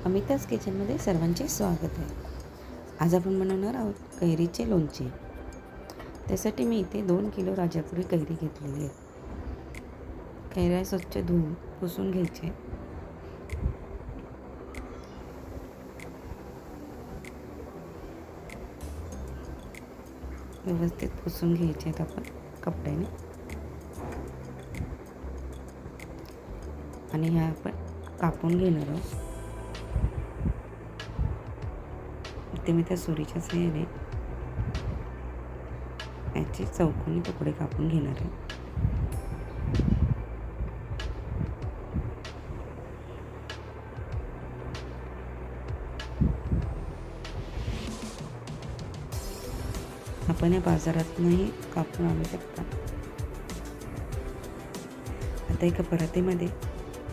अमिताज किचनमध्ये सर्वांचे स्वागत आहे. आज आपण बनवणार आहोत कैरीचे लोणचे. त्यासाठी मी इथे 2 किलो राजापुरी कैरी घेतलेली आहे. कैऱ्या स्वच्छ धुवून पुसून घ्यायचे. व्यवस्थित पुसून घ्यायचे आहेत आपण कपड्याने. आणि ह्या आपण कापून घेणार आहोत. इथे मी त्या सुरीच्या साहाय्याने याचे चौकोनी तुकडे कापून घेणार आहे. आपण या बाजारातूनही कापून आणू शकता. आता एका परातीमध्ये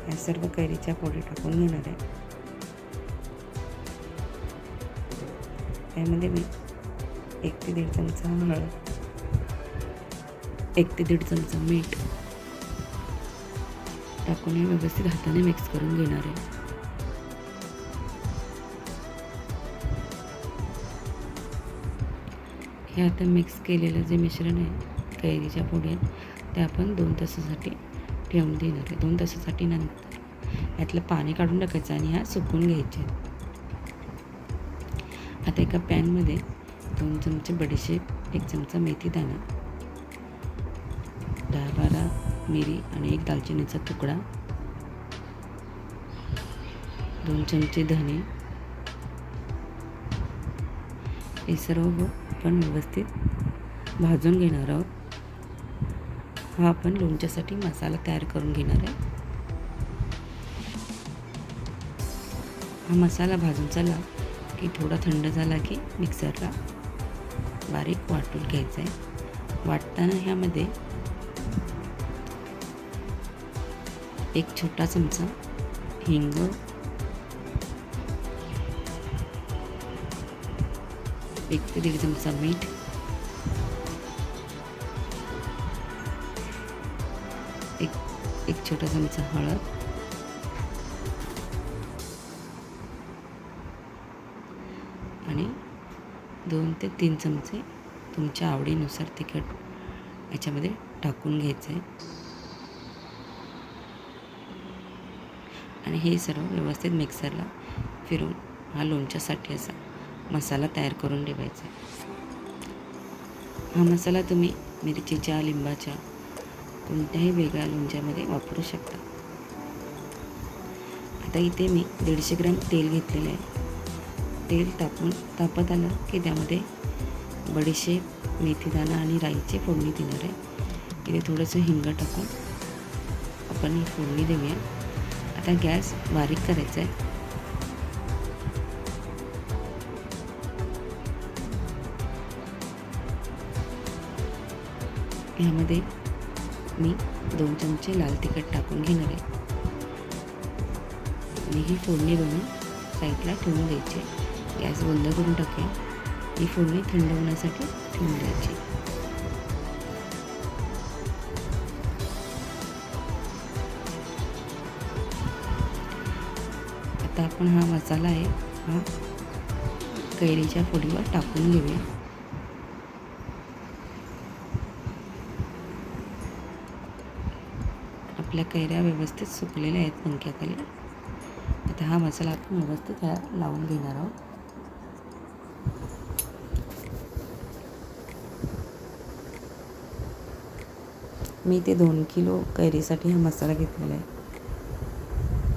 या सर्व कैरीच्या फोडी टाकून घेणार आहे. त्यामध्ये मी 1 ते 1.5 चमचा हळद, 1 ते 1.5 चमचा मीठ टाकून हे व्यवस्थित हाताने मिक्स करून घेणार आहे. हे आता मिक्स केलेलं जे मिश्रण आहे कैरीच्या फोडी ते आपण 2 तासासाठी ठेवून देणार आहे. 2 तासासाठी नंतर यातलं पाणी काढून टाकायचं आणि ह्या सुकून घ्यायचे. आता एका पॅनमध्ये 2 चमचे बडीशेप, 1 चमचा मेथी दाणा, 10-12 मिरी आणि 1 दालचिनीचा तुकडा, 2 चमचे धने हे सर्व आपण व्यवस्थित भाजून घेणार आहोत. हा आपण लोणच्यासाठी मसाला तयार करून घेणार आहे. हा मसाला भाजून झाला की थोडा थंड झाला की मिक्सरला बारीक वाटून घ्यायचा आहे. वाटताना ह्यामध्ये 1 छोटा चमचा हिंग, 1 ते 1.5 चमचा मीठ, 1 छोटा चमचा हळद आणि 2 ते 3 चमचे तुमच्या आवडीनुसार तिखट याच्यामध्ये टाकून घ्यायचं आहे. आणि हे सर्व व्यवस्थित मिक्सरला फिरून हा लोणच्यासाठी असा मसाला तयार करून ठेवायचा आहे. हा मसाला तुम्ही मिरचीच्या, लिंबाच्या कोणत्याही वेगळ्या लोणच्यामध्ये वापरू शकता. आता इथे मी 150 ग्रॅम तेल घेतलेलं आहे. तेल तापत आलं की त्यामध्ये बडीशेप, मेथीदाणा आणि राईची फोडणी देणार आहे. इथे थोडंसं हिंग टाकून आपण ही फोडणी देऊया. आता गॅस बारीक करायचा आहे. ह्यामध्ये मी 2 चमचे लाल तिखट टाकून घेणार आहे आणि ही फोडणी बनवून साईडला ठेवून द्यायची. गॅस बंद करून टाकूया. ही फोडणी थंड होण्यासाठी ठेवून द्यायची. आता आपण हा मसाला आहे हा कैरीच्या फोडीवर टाकून घेऊया. आपल्या कैऱ्या व्यवस्थित सुकलेल्या आहेत पंख्याखाली. आता हा मसाला आपण व्यवस्थित ह्याला लावून घेणार आहोत. मी ते 2 किलो कैरीसाठी हा मसाला घेतलेला आहे.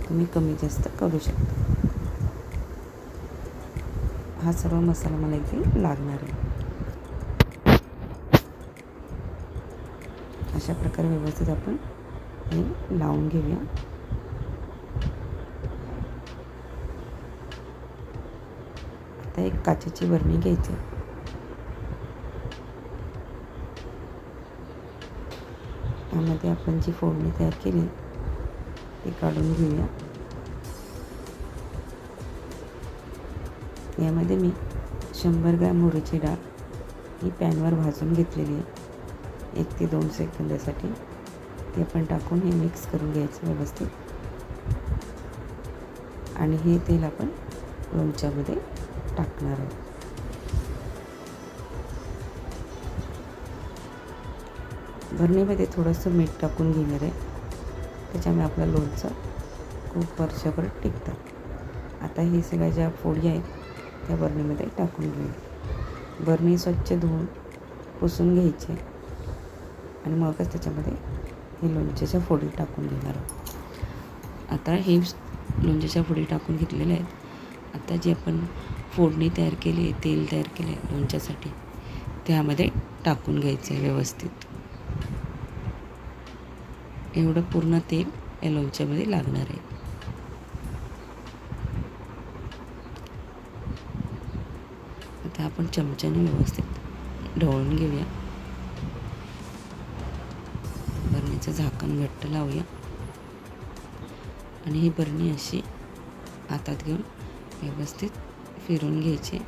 तुम्ही कमी जास्त करू शकता. हा सर्व मसाला मला इथे लागणार आहे. अशा प्रकारे व्यवस्थित आपण हे लावून घेऊया. आता एक काचेची बरणी घ्यायची. यामध्ये आपण जी फोडणी तयार केली ती काढून घेऊया. यामध्ये मी 100 ग्रॅम मोहरीची डाळ ही पॅनवर भाजून घेतलेली आहे 1 ते 2 सेकंदासाठी. ते आपण टाकून हे मिक्स करून घ्यायचं व्यवस्थित. आणि हे तेल आपण लोणच्यामध्ये टाकणार आहे. बरणीमध्ये थोडंसं मीठ टाकून घेणार आहे. त्याच्यामुळे आपलं लोणचं खूप वर्षभर टिकतं. आता हे सगळ्या ज्या फोडी आहेत त्या बरणीमध्ये टाकून घेऊ. बरणी स्वच्छ धुवून पुसून घ्यायची आणि मगच त्याच्यामध्ये हे लोणच्याच्या फोडी टाकून घेणार आहोत. आता हे लोणच्याच्या फोडी टाकून घेतलेल्या आहेत. आता जी आपण फोडणी तयार केली आहे, तेल तयार केलं आहे लोणच्यासाठी, त्यामध्ये टाकून घ्यायचं आहे व्यवस्थित. एवढं पूर्ण तेल या लोणच्यामध्ये लागणार आहे. आता आपण चमच्याने व्यवस्थित ढवळून घेऊया. बरणीचं झाकण घट्ट लावूया आणि ही बरणी अशी हातात घेऊन व्यवस्थित फिरून घ्यायचे,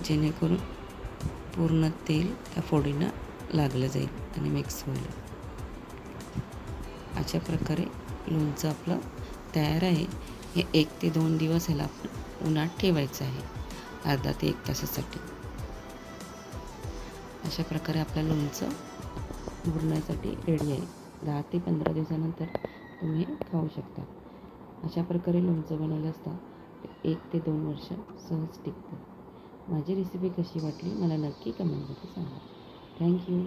जेणेकरून पूर्ण तेल त्या फोडींना लागलं जाईल आणि मिक्स होईल. अशा प्रकारे लोणचं आपलं तयार आहे. हे 1 ते 2 दिवस ह्याला आपण उन्हात ठेवायचं आहे, अर्धा ते 1 तासासाठी. अशा प्रकारे आपलं लोणचं मुरण्यासाठी रेडी आहे. 10 ते 15 दिवसानंतर तुम्ही खाऊ शकता. अशा प्रकारे लोणचं बनवलं असता 1 ते 2 वर्ष सहज टिकतं. माझी रेसिपी कशी वाटली मला नक्की कमेंटमध्ये सांगा. थँक्यू.